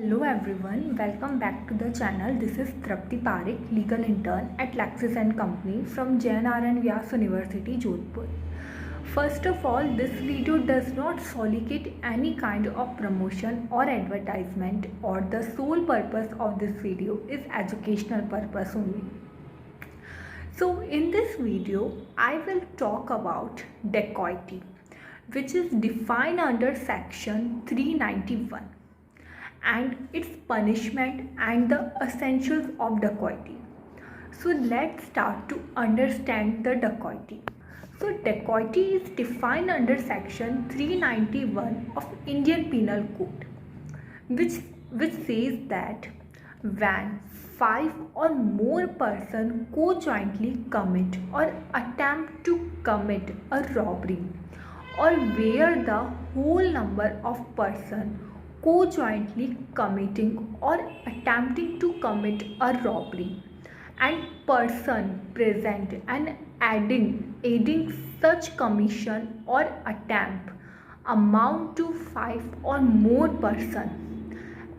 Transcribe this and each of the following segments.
Hello everyone, welcome back to the channel. This is Trapti Parekh, legal intern at Laxis and Company from JNR Vyas University, Jodhpur. First of all, this video does not solicit any kind of promotion or advertisement, or the sole purpose of this video is educational purpose only. So in this video, I will talk about dacoity, which is defined under section 391, and its punishment and the essentials of dacoity. So let's start to understand the dacoity. So dacoity is defined under section 391 of Indian Penal Code, which says that when five or more persons co-jointly commit or attempt to commit a robbery, or where the whole number of persons co-jointly committing or attempting to commit a robbery and person present and aiding such commission or attempt amount to five or more persons.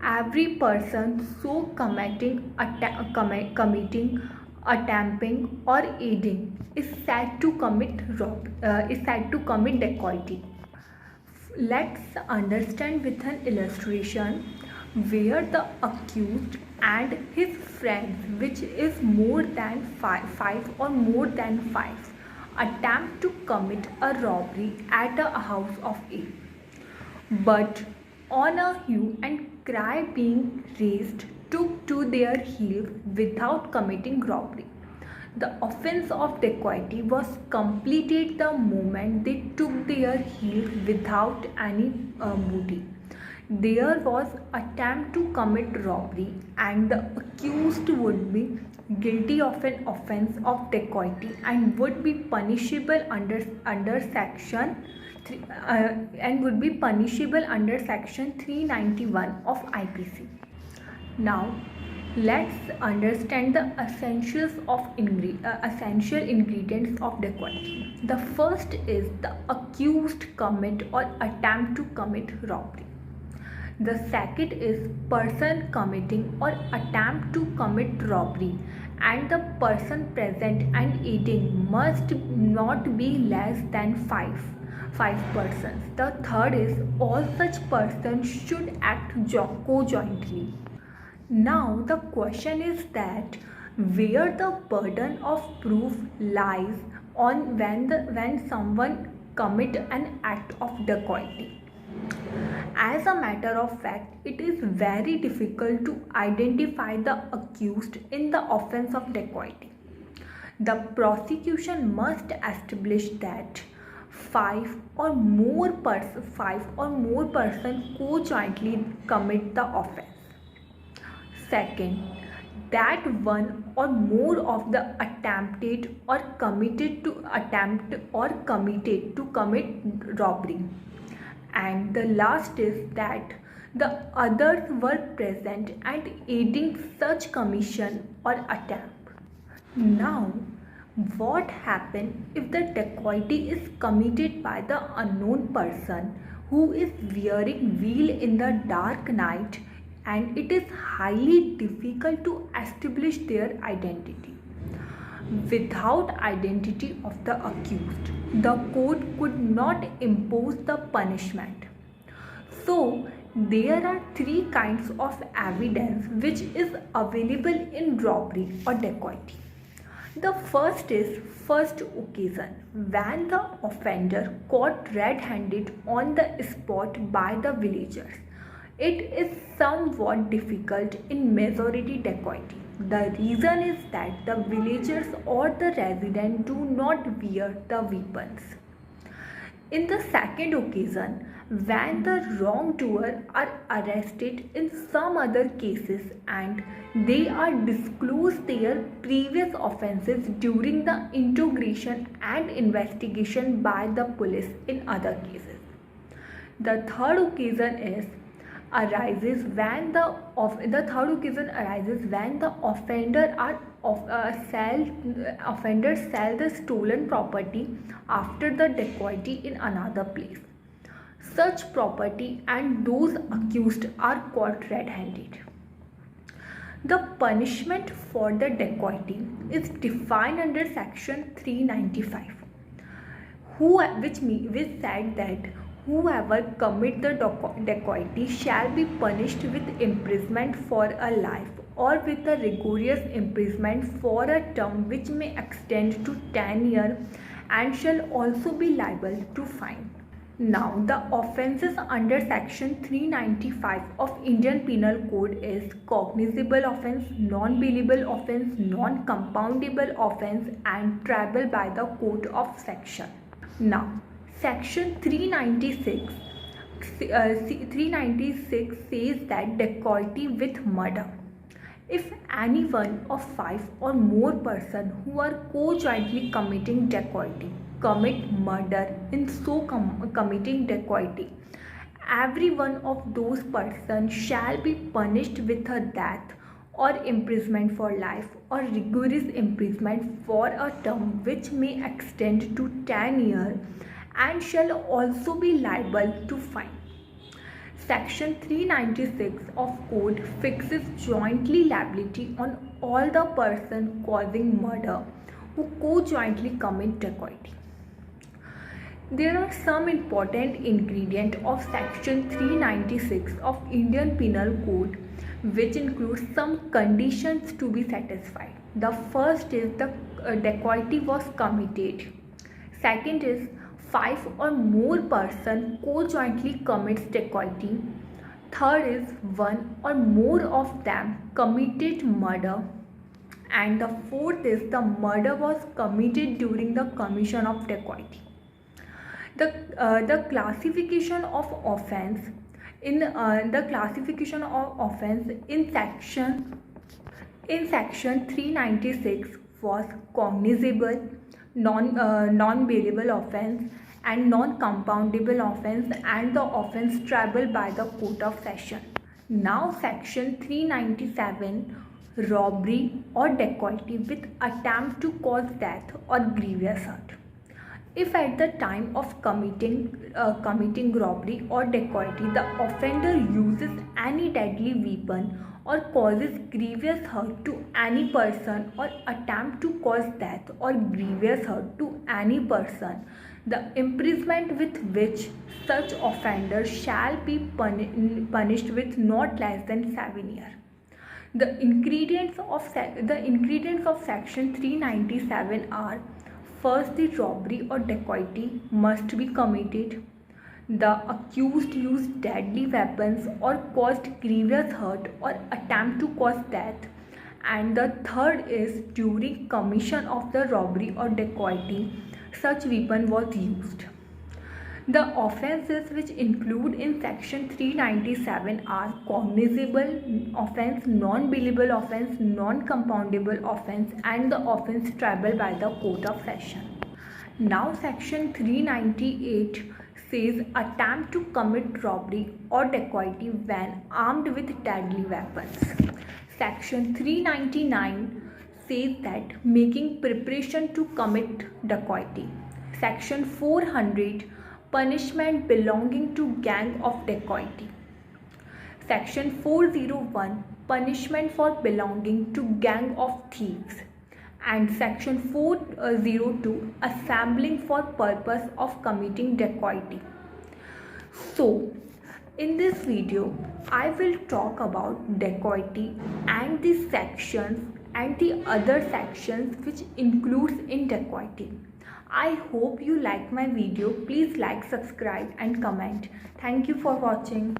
Every person so committing, attempting or aiding is said to commit dacoity. Let's understand with an illustration where the accused and his friends, which is more than five or more than five, attempt to commit a robbery at a house of A. But on a hue and cry being raised, took to their heels without committing robbery. The offence of dacoity was completed the moment they took their heels without any booty. There was attempt to commit robbery, and the accused would be guilty of an offence of dacoity and would be punishable under section 391 of IPC. Now let's understand the essential ingredients of dacoity. The first is the accused commit or attempt to commit robbery. The second is person committing or attempt to commit robbery, and the person present and aiding must not be less than five persons. The third is all such persons should act co-jointly. Now the question is that where the burden of proof lies on when someone commit an act of dacoity. As a matter of fact, it is very difficult to identify the accused in the offence of dacoity. The prosecution must establish that five or more persons co-jointly commit the offence. Second, that one or more of the attempted or committed to commit robbery. And the last is that the others were present and aiding such commission or attempt. Now, what happens if the dacoity is committed by the unknown person who is wearing veil in the dark night, and it is highly difficult to establish their identity? Without identity of the accused, the court could not impose the punishment. So there are three kinds of evidence which is available in robbery or dacoity. The first is first occasion, when the offender caught red-handed on the spot by the villagers. It is somewhat difficult in majority dacoity. The reason is that the villagers or the residents do not wear the weapons. In the second occasion, when the wrongdoer are arrested in some other cases and they are disclosed their previous offences during the interrogation and investigation by the police in other cases. The third occasion arises when the offenders sell the stolen property after the dacoity in another place. such property and those accused are caught red-handed. The punishment for the dacoity is defined under section 395, which said that whoever commit the dacoity shall be punished with imprisonment for a life or with a rigorous imprisonment for a term which may extend to 10 years and shall also be liable to fine. Now, the offences under section 395 of Indian Penal Code is cognizable offence, non-bailable offence, non-compoundable offence and triable by the court of section. Now, section 396 says that dacoity with murder. If any one of 5 or more persons who are co-jointly committing dacoity commit murder in so committing dacoity, every one of those persons shall be punished with a death or imprisonment for life or rigorous imprisonment for a term which may extend to 10 years and shall also be liable to fine. Section 396 of Code fixes jointly liability on all the persons causing murder who co-jointly commit dacoity. There are some important ingredients of section 396 of Indian Penal Code which includes some conditions to be satisfied. The first is the dacoity was committed. Second is 5 or more persons co-jointly commits dacoity. Third is 1 or more of them committed murder. And the fourth is the murder was committed during the commission of dacoity. The classification of offence in section 396 was cognizable, non-bailable offence and non-compoundable offence and the offence triable by the court of session. Now section 397, robbery or dacoity with attempt to cause death or grievous hurt. If at the time of committing robbery or dacoity the offender uses any deadly weapon or causes grievous hurt to any person or attempt to cause death or grievous hurt to any person, the imprisonment with which such offender shall be punished with not less than 7 years. The ingredients of section 397 are: first, the robbery or dacoity must be committed. The accused used deadly weapons or caused grievous hurt or attempt to cause death. And the third is during commission of the robbery or dacoity, such weapon was used. The offences which include in section 397 are cognizable offence, non-bailable offence, non-compoundable offence and the offence triable by the court of session. Now section 398 says attempt to commit robbery or dacoity when armed with deadly weapons. Section 399 says that making preparation to commit dacoity. Section 400, punishment belonging to gang of dacoity. Section 401, punishment for belonging to gang of thieves. And section 402, assembling for purpose of committing dacoity. So, in this video, I will talk about dacoity and the sections and the other sections which includes in dacoity. I hope you like my video. Please like, subscribe and comment. Thank you for watching.